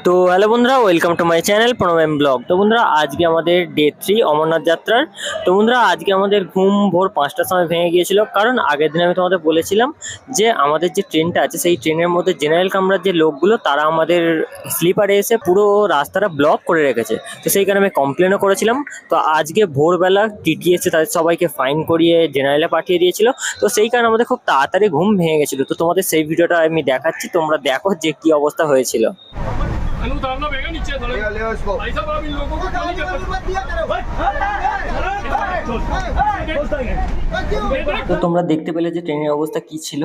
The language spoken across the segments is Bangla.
তো হ্যালো বন্ধুরা, welcome to my channel Pranab blog. তো বন্ধুরা, আজকে আমাদের ডে 3 অমরনাথ যাত্রার। তো বন্ধুরা, আজকে আমাদের ঘুম ভোর 5টার সময় ভেঙে গিয়েছিল, কারণ আগের দিন আমি তোমাদের বলেছিলাম যে আমাদের যে ট্রেনটা আছে সেই ট্রেনের মধ্যে জেনারেল কামরার যে লোকগুলো তারা আমাদের স্লিপারে এসে পুরো রাস্তাটা ব্লক করে রেখেছে। তো সেই কারণে আমি কমপ্লেনও করেছিলাম। তো আজকে ভোরবেলা টিটি এসে তাদের সবাইকে ফাইন করিয়ে জেনারেলে পাঠিয়ে দিয়েছিল। তো সেই কারণে আমাদের খুব তাড়াতাড়ি ঘুম ভেঙে গেছিলো। তো তোমাদের সেই ভিডিওটা আমি দেখাচ্ছি, তোমরা দেখো যে কি অবস্থা হয়েছিল। उतारना पड़ेगा नीचे भाई साहब, आप इन लोगों को क्यों नहीं कर তো তোমরা দেখতে পেলে যে ট্রেনের অবস্থা কি ছিল।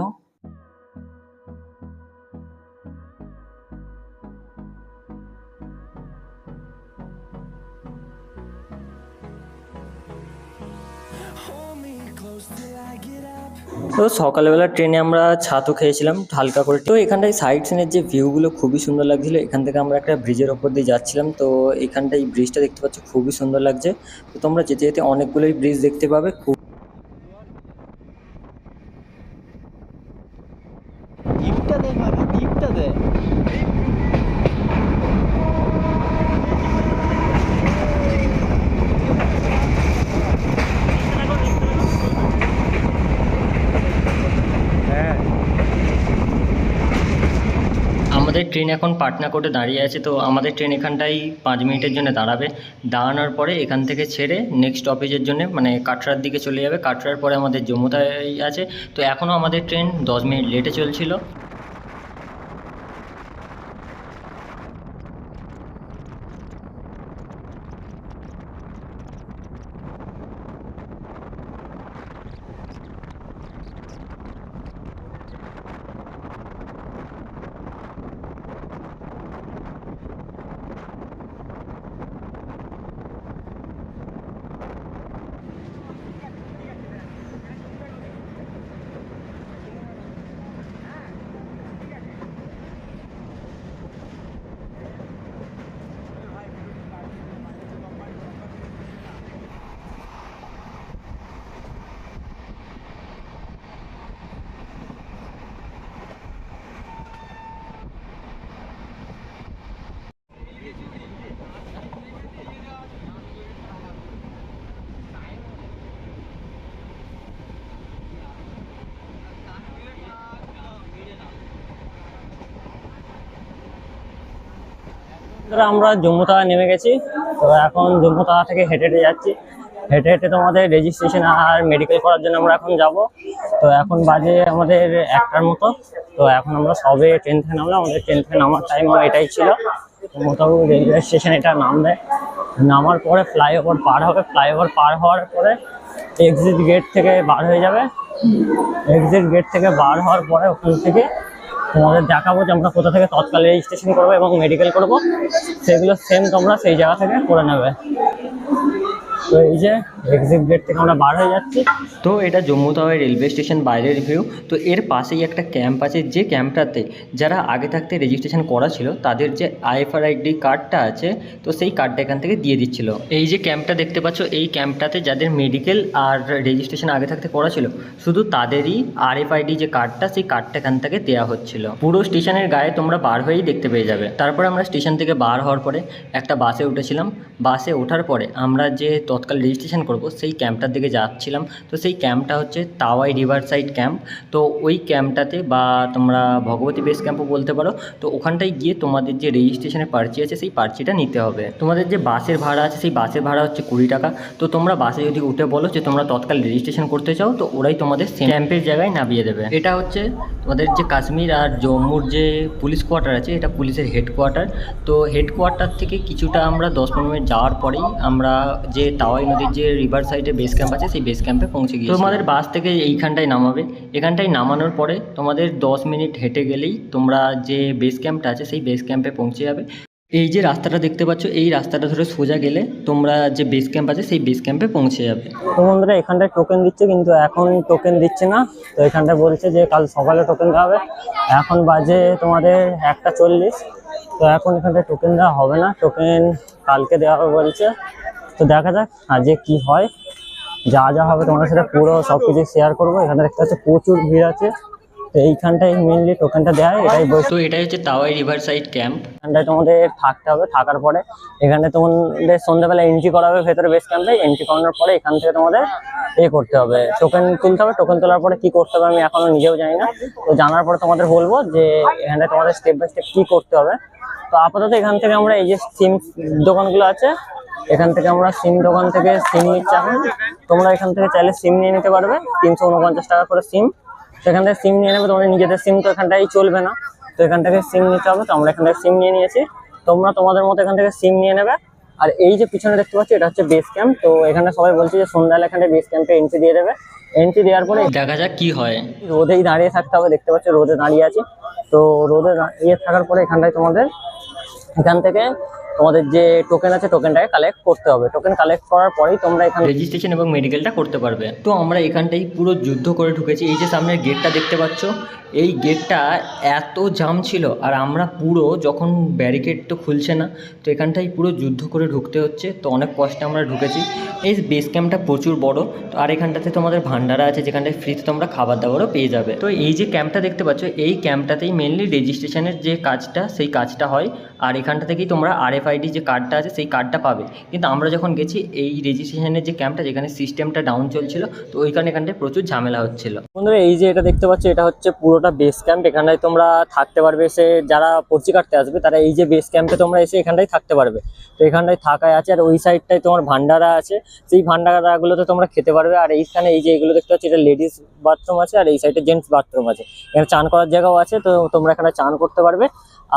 তো সকালবেলা ট্রেনে আমরা ছাতু খেয়েছিলাম হালকা করে। তো এখানটায় সাইড সিনের যে ভিউগুলো খুবই সুন্দর লাগছিল। এখান থেকে আমরা একটা ব্রিজের ওপর দিয়ে যাচ্ছিলাম। তো এখানটায় এই ব্রিজটা দেখতে পাচ্ছ, খুবই সুন্দর লাগছে। তো তোমরা যেতে যেতে অনেকগুলোই ব্রিজ দেখতে পাবে। দ্বীপটা দেখ ভাবি, দ্বীপটা দেখ। আমাদের ট্রেন এখন পাটনা কোর্টে দাঁড়িয়ে আছে। তো আমাদের ট্রেন এখানটায় 5 মিনিটের জন্য দাঁড়াবে। দাঁড়ানোর পরে এখান থেকে ছেড়ে নেক্সট অফিসের জন্য মানে কাটরার দিকে চলে যাবে। কাটরার পরে আমাদের জম্মুতায় আছে। তো এখনও আমাদের ট্রেন 10 মিনিট লেটে চলছিল। আমরা জম্মু তাওয়া নেমে গেছি। তো এখন জম্মু তাওয়া থেকে হেঁটে হেঁটে যাচ্ছি। হেঁটে হেঁটে তোমাদের রেজিস্ট্রেশন আর মেডিকেল করার জন্য আমরা এখন যাব। তো এখন বাজে আমাদের 1টার মতো। তো এখন আমরা সবে ট্রেন থেকে নামলাম। আমাদের ট্রেন থেকে নামার টাইমও এটাই ছিল। মোটামুটি রেলওয়ে স্টেশন এটা নামবে। নামার পরে ফ্লাইওভার পার হবে। ফ্লাইওভার পার হওয়ার পরে এক্সিট গেট থেকে বার হয়ে যাবে। এক্সিট গেট থেকে বার হওয়ার পরে ওখান থেকে তোমাদের দেখাবো যে আমরা কোথা থেকে তৎকাল রেজিস্ট্রেশন করবো এবং মেডিকেল করব। সেগুলো সেম তোমরা সেই জায়গা থেকে করে নেবে। তো এই যে এক্সিট গেট থেকে আমরা বার হয়ে যাচ্ছি। তো এটা জম্মু তাওয়াই রেলওয়ে স্টেশন বাইরের ভিউ। তো এর পাশেই একটা ক্যাম্প আছে, যে ক্যাম্পটাতে যারা আগে থাকতে রেজিস্ট্রেশন করা ছিল তাদের যে আইএফআরআইডি কার্ডটা আছে, তো সেই কার্ডটা এখান থেকে দিয়ে দিচ্ছিল। এই যে ক্যাম্পটা দেখতে পাচ্ছ, এই ক্যাম্পটাতে যাদের মেডিকেল আর রেজিস্ট্রেশন আগে থাকতে করা ছিল শুধু তাদেরই আরএফআইডি যে কার্ডটা, সেই কার্ডটা এখান থেকে দেওয়া হচ্ছিল। পুরো স্টেশনের গায়ে তোমরা বার হয়েই দেখতে পেয়ে যাবে। তারপরে আমরা স্টেশন থেকে বার হওয়ার পরে একটা বাসে উঠেছিলাম। বাসে ওঠার পরে আমরা যে তৎকাল রেজিস্ট্রেশন করব সেই ক্যাম্পটার দিকে যাচ্ছিলাম। তো সেই ক্যাম্পটা হচ্ছে তাওয়াই রিভার সাইড ক্যাম্প। তো ওই ক্যাম্পটাতে বা তোমরা ভগবতী বেস ক্যাম্পও বলতে পারো। তো ওখানটায় গিয়ে তোমাদের যে রেজিস্ট্রেশনের পার্চি আছে সেই পার্চিটা নিতে হবে। তোমাদের যে বাসের ভাড়া আছে সেই বাসের ভাড়া হচ্ছে 20 টাকা। তো তোমরা বাসে যদি উঠে বলো যে তোমরা তৎকাল রেজিস্ট্রেশন করতে চাও, তো ওরাই তোমাদের ক্যাম্পের জায়গায় নামিয়ে দেবে। এটা হচ্ছে তোমাদের যে কাশ্মীর আর জম্মুর যে পুলিশ কোয়ার্টার আছে, এটা পুলিশের হেডকোয়ার্টার। তো হেডকোয়ার্টার থেকে কিছুটা আমরা 10-15 মিনিট যাওয়ার পরেই আমরা যে তাওয়াই নদীর যে রিভার সাইডে বেস ক্যাম্প আছে সেই বেস ক্যাম্পে পৌঁছে গিয়েছি। তোমাদের বাস থেকে এইখানটায় নামাবে। এখানটায় নামানোর পরে তোমাদের 10 মিনিট হেঁটে গেলেই তোমরা যে বেস ক্যাম্পটা আছে সেই বেস ক্যাম্পে পৌঁছে যাবে। এই যে রাস্তাটা দেখতে পাচ্ছ, এই রাস্তাটা ধরে সোজা গেলে তোমরা যে বেস ক্যাম্প আছে সেই বেস ক্যাম্পে পৌঁছে যাবে। তো বন্ধুরা, এখানটায় টোকেন দিচ্ছে, কিন্তু এখন টোকেন দিচ্ছে না। তো এখানটায় বলছে যে কাল সকালে টোকেন দেওয়া হবে। এখন বাজে তোমাদের 1:40। তো এখন এখানটায় টোকেন দেওয়া হবে না, টোকেন কালকে দেওয়া হবে বলছে। তো দেখা যাক আজকে কি হয়। যা যা হবে তোমাদের সাথে পুরো সব কিছু শেয়ার করবো। এখানে দেখতে পাচ্ছ প্রচুর ভিড় আছে। তো এইখানটায় মেনলি টোকেনটা দেওয়া হয়, তো এটাই হচ্ছে তাওয়াই রিভার সাইড ক্যাম্প। এখানটায় তোমাদের থাকতে হবে, থাকার পরে এখানে তোমাদের সন্ধ্যাবেলা এন্ট্রি করা হবে ভেতরে বেস ক্যাম্পে। এন্ট্রি করানোর পরে এখান থেকে তোমাদের করতে হবে, টোকেন তুলতে হবে। টোকেন তোলার পরে কি করতে হবে আমি এখনো নিজেও জানি না, তো জানার পরে তোমাদের বলবো যে এখানে তোমাদের স্টেপ বাই স্টেপ কি করতে হবে। তো আপাতত এখান থেকে আমরা এই যে সিম দোকানগুলো আছে, এখান থেকে আমরা সিম দোকান থেকে সিম নিচ্ছি। এখন তোমরা এখান থেকে চাইলে সিম নিয়ে নিতে পারবে, 349 টাকা করে সিম। সেখান থেকে সিম নিয়ে নেবে, তোমাদের নিজেদের সিম তো এখানটাই চলবে না, তো এখান থেকে সিম নিতে হবে। তো আমরা এখান থেকে সিম নিয়ে নিয়েছি, তোমরা তোমাদের মতো এখান থেকে সিম নিয়ে নেবে। আর এই যে পিছনে দেখতে পাচ্ছি এটা হচ্ছে বেস ক্যাম্প। তো এখানে সবাই বলছে যে সন্ধ্যাবেলা এখানে বেস ক্যাম্পে এন্ট্রি দিয়ে দেবে। এন্ট্রি দেওয়ার পরে দেখা যাক কি হয়। রোদেই দাঁড়িয়ে থাকতে হবে, দেখতে পাচ্ছ রোদে দাঁড়িয়ে আছি। তো রোদে দাঁড়িয়ে থাকার পরে এখানটায় তোমাদের এখান থেকে তোমাদের যে টোকেন আছে টোকেনটাকে কালেক্ট করতে হবে। টোকেন কালেক্ট করার পরেই তোমরা এখানে রেজিস্ট্রেশন এবং মেডিকেলটা করতে পারবে। তো আমরা এখানটাই পুরো যুদ্ধ করে ঢুকেছি। এই যে সামনের গেটটা দেখতে পাচ্ছ, এই গেটটা এত জাম ছিল, আর আমরা পুরো যখন ব্যারিকেড তো খুলছে না, তো এখানটাই পুরো যুদ্ধ করে ঢুকতে হচ্ছে। তো অনেক কষ্টে আমরা ঢুকেছি। এই বেস ক্যাম্পটা প্রচুর বড়, তো আর এখানটাতে তোমাদের ভান্ডারা আছে যেখানটায় ফ্রিতে তোমরা খাবার দাবারও পেয়ে যাবে। তো এই যে ক্যাম্পটা দেখতে পাচ্ছ, এই ক্যাম্পটাতেই মেনলি রেজিস্ট্রেশনের যে কাজটা সেই কাজটা হয়। আর এখানটা থেকেই তোমরা RFID যে কার্ডটা আছে সেই কার্ডটা পাবে। কিন্তু আমরা যখন গেছি এই রেজিস্ট্রেশনের যে ক্যাম্পটা, যেখানে সিস্টেমটা ডাউন চলছিল, তো ওইখানে এখানটায় প্রচুর ঝামেলা হচ্ছিল। বন্ধুরা এই যে এটা দেখতে পাচ্ছ, এটা হচ্ছে পুরোটা বেস ক্যাম্প। এখানটায় তোমরা থাকতে পারবে, এসে যারা পর্চি কাটতে আসবে তারা এই যে বেস ক্যাম্পে তোমরা এসে এখানটায় থাকতে পারবে। তো এখানটায় থাকায় আছে, আর ওই সাইডটায় তোমার ভান্ডারা আছে, সেই ভান্ডারাগুলোতে তোমরা খেতে পারবে। আর এইখানে এই যে এগুলো দেখতে পাচ্ছ, এটা লেডিস বাথরুম আছে, আর এই সাইডে জেন্টস বাথরুম আছে। এখানে চান করার জায়গাও আছে, তো তোমরা এখানে চান করতে পারবে।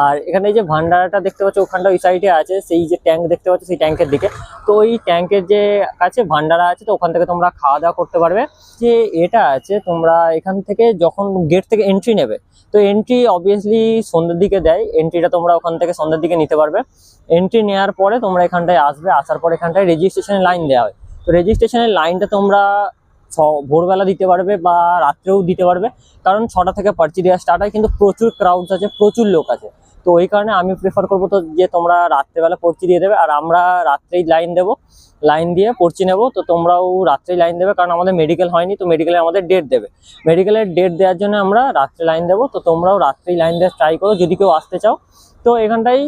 আর এখানে এই যে ভান্ডারাটা দেখতে পাচ্ছ ওখানটা ওই সাইডে আছে, সেই যে ট্যাঙ্ক দেখতে পাচ্ছ সেই ট্যাঙ্কের দিকে। তো ওই ট্যাঙ্কের যে কাছে ভান্ডারা আছে, তো ওখান থেকে তোমরা খাওয়া দাওয়া করতে পারবে। যে এটা আছে তোমরা এখান থেকে যখন গেট থেকে এন্ট্রি নেবে, তো এন্ট্রি অবভিয়াসলি সন্ধ্যের দিকে দেয়। এন্ট্রিটা তোমরা ওখান থেকে সন্ধ্যের দিকে নিতে পারবে। এন্ট্রি নেওয়ার পরে তোমরা এখানটায় আসবে, আসার পর এখানটায় রেজিস্ট্রেশনের লাইন দেওয়া হয়। তো রেজিস্ট্রেশনের লাইনটা তোমরা ভোরবেলা দিতে পারবে বা রাত্রেও দিতে পারবে, কারণ 6টা থেকে পার্চি দেওয়া স্টার্ট হয়। কিন্তু প্রচুর ক্রাউডস আছে, প্রচুর লোক আছে, তো ওই কারণে আমি প্রেফার করবো তো যে তোমরা রাত্রেবেলা পর্চি দিয়ে দেবে। আর আমরা রাত্রেই লাইন দেবো, লাইন দিয়ে পর্চি নেবো। তো তোমরাও রাত্রেই লাইন দেবে, কারণ আমাদের মেডিকেল হয়নি, তো মেডিকেলে আমাদের ডেট দেবে। মেডিকেলের ডেট দেওয়ার জন্য আমরা রাত্রে লাইন দেবো। তো তোমরাও রাত্রেই লাইন দেওয়ার ট্রাই করো যদি কেউ আসতে চাও। তো এখানটাই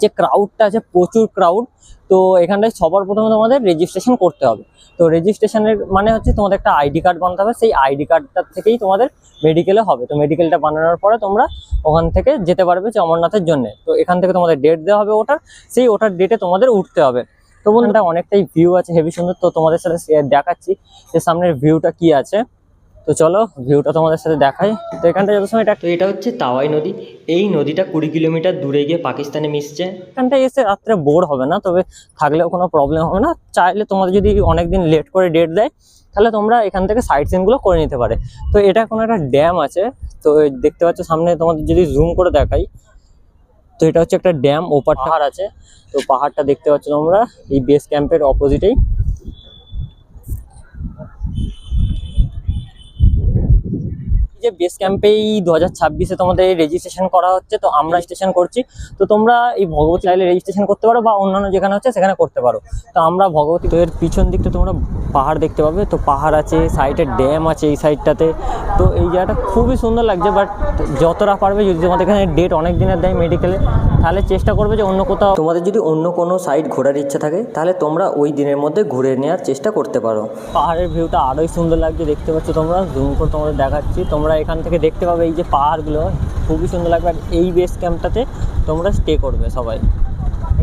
যে ক্রাউডটা আছে, প্রচুর ক্রাউড। তো এখানটায় সবার প্রথমে তোমাদের রেজিস্ট্রেশন করতে হবে। তো রেজিস্ট্রেশনের মানে হচ্ছে তোমাদের একটা ID কার্ড বানাতে হবে, সেই ID কার্ডটার থেকেই তোমাদের মেডিকেলে হবে। তো মেডিকেলটা বানানোর পরে তোমরা ওখান থেকে যেতে পারবে যে অমরনাথের জন্য। তো এখান থেকে তোমাদের ডেট দেওয়া হবে ওটার, সেই ওটার ডেটে তোমাদের উঠতে হবে। তো বন্ধুরা অনেকটাই ভিউ আছে, হেভি সুন্দর। তো তোমাদের সাথে দেখাচ্ছি যে সামনের ভিউটা কি আছে। তো চলো ভিউটা তোমাদের সাথে দেখাই। তো এখানটা যত সময় এটা হচ্ছে তাওয়াই নদী। এই নদীটা 20 কিলোমিটার দূরে গিয়ে পাকিস্তানে মিশছে। এখানটায় এসে রাত্রে বোর হবে না, তবে থাকলেও কোনো প্রবলেম হবে না। চাইলে তোমাদের যদি অনেকদিন লেট করে ডেট দেয়, তাহলে তোমরা এখান থেকে সাইট সিনগুলো করে নিতে পারে। তো এটা কোনো একটা ড্যাম আছে, তো দেখতে পাচ্ছ সামনে, তোমাদের যদি জুম করে দেখাই, তো এটা হচ্ছে একটা ড্যাম। ওপার পাহাড় আছে, তো পাহাড়টা দেখতে পাচ্ছ তোমরা এই বেস ক্যাম্পের অপোজিটেই। যে বেস ক্যাম্পেই 2026-এ তোমাদের রেজিস্ট্রেশন করা হচ্ছে। তো আমরা রেজিস্ট্রেশন করছি, তো তোমরা এই ভগবতী চাইলে রেজিস্ট্রেশন করতে পারো, বা অন্যান্য যেখানে হচ্ছে সেখানে করতে পারো। তো আমরা ভগবতী, তো এর পিছন দিকটা তোমরা পাহাড় দেখতে পাবে। তো পাহাড় আছে, সাইডে ড্যাম আছে এই সাইডটাতে। তো এই জায়গাটা খুবই সুন্দর লাগছে। বাট যতটা পারবে, যদি তোমাদের এখানে ডেট অনেক দিনের দেয় মেডিকেলে, তাহলে চেষ্টা করবে যে অন্য কোথাও, তোমাদের যদি অন্য কোনো সাইড ঘোরার ইচ্ছা থাকে, তাহলে তোমরা ওই দিনের মধ্যে ঘুরে নেওয়ার চেষ্টা করতে পারো। পাহাড়ের ভিউটা আরোই সুন্দর লাগছে, দেখতে পাচ্ছ তোমরা। জুম করে তোমাদের দেখাচ্ছি, তোমরা এখান থেকে দেখতে পাবে এই যে পাহাড়গুলো খুবই সুন্দর লাগবে। আর এই বেস ক্যাম্পটাতে তোমরা স্টে করবে সবাই।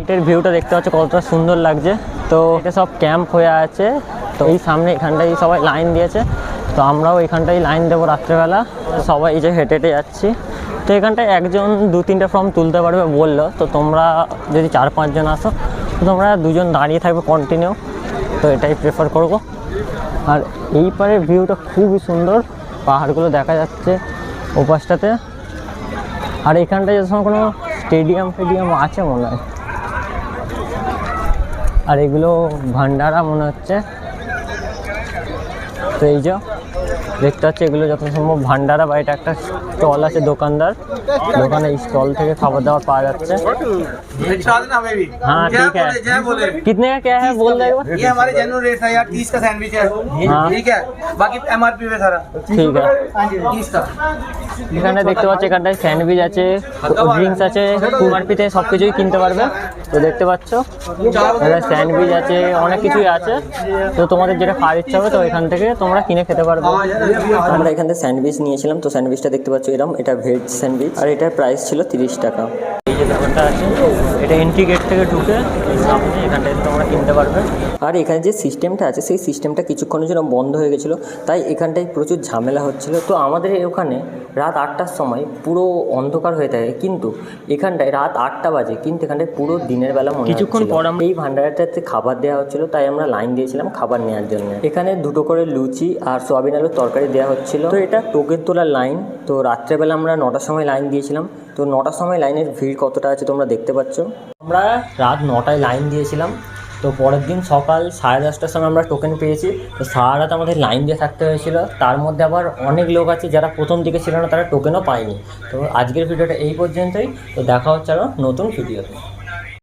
এইটার ভিউটা দেখতে পাচ্ছ কতটা সুন্দর লাগছে। তো এটা সব ক্যাম্প হয়ে আছে, তো এই সামনে এখানটাই সবাই লাইন দিয়েছে। তো আমরাও এখানটাই লাইন দেবো রাত্রেবেলা। সবাই এই যে হেঁটে হেঁটে যাচ্ছি। তো এখানটায় একজন 2-3টে ফর্ম তুলতে পারবে বললো। তো তোমরা যদি 4-5 জন আসো, তো তোমরা 2 জন দাঁড়িয়ে থাকবে কন্টিনিউ। তো এটাই প্রেফার করবো। আর এই পারের ভিউটা খুবই সুন্দর, পাহাড়গুলো দেখা যাচ্ছে ওপাশটাতে। আর এখানটায় যখন কোনো স্টেডিয়াম আছে মনে হয়। আর এগুলো ভান্ডারা মনে হচ্ছে। তো এই যে দেখতে পাচ্ছি এগুলো যত সম্ভব ভান্ডারা বা এটা একটা স্টল আছে দোকানদার, দোকানে স্টল থেকে খাবার দাবার পাওয়া যাচ্ছে। हाँ ठीक है, कितने का क्या है बोल दो एक बार। ये हमारे जेन्युइन रेट है यार, 30 का सैंडविच है। हाँ। ठीक है, बाकी एमआरपी पे सारा ठीक है, 30 का। এখানে দেখতে পাচ্ছি এখানটায় স্যান্ডউইচ আছে, ড্রিঙ্কস আছে, এমআরপিতে সব কিছুই কিনতে পারবে। তো দেখতে পাচ্ছ এখানে স্যান্ডউইচ আছে, অনেক কিছুই আছে। তো তোমাদের যেটা খাওয়ার ইচ্ছা হবে তো এখান থেকে তোমরা কিনে খেতে পারবে। আমরা এখান থেকে স্যান্ডউইচ নিয়েছিলাম, তো স্যান্ডউইচটা দেখতে পাচ্ছ এরকম, এটা ভেজ স্যান্ডউইচ আর এটার প্রাইস ছিল 30 টাকা। এই যে দোকানটা আছে এটা এন্ট্রি গেট থেকে ঢুকে সামনে, এখানটায় তোমরা কিনতে পারবে। আর এখানে যে সিস্টেমটা আছে সেই সিস্টেমটা কিছুক্ষণের জন্য বন্ধ হয়ে গেছিলো, তাই এখানটায় প্রচুর ঝামেলা হচ্ছিলো। তো আমাদের ওখানে রাত 8টার সময় পুরো অন্ধকার হয়ে থাকে, কিন্তু এখানটায় রাত 8টা বাজে, কিন্তু এখানটায় পুরো দিনের বেলা মনে কিছুক্ষণ পর এই ভান্ডারটাতে খাবার দেওয়া হচ্ছিলো, তাই আমরা লাইন দিয়েছিলাম খাবার নেওয়ার জন্য। এখানে 2টো করে লুচি আর সোয়াবিন আলুর তরকারি দেওয়া হচ্ছিলো। তো এটা টোকেন তোলার লাইন। তো রাত্রেবেলা আমরা 9টার সময় লাইন দিয়েছিলাম। তো 9টার সময় লাইনের ভিড় কতটা আছে তোমরা দেখতে পাচ্ছ। আমরা রাত 9টায় লাইন দিয়েছিলাম, তো পরের দিন সকাল 10:30টার সময় আমরা টোকেন পেয়েছি। তো সারা রাত আমাদের লাইন দিয়ে থাকতে হয়েছিল, তার মধ্যে আবার অনেক লোক আছে যারা প্রথম দিকে ছিল না, তারা টোকেনও পায়নি। তো আজকের ভিডিওটা এই পর্যন্তই। তো দেখা হচ্ছে আরও নতুন ভিডিওতে।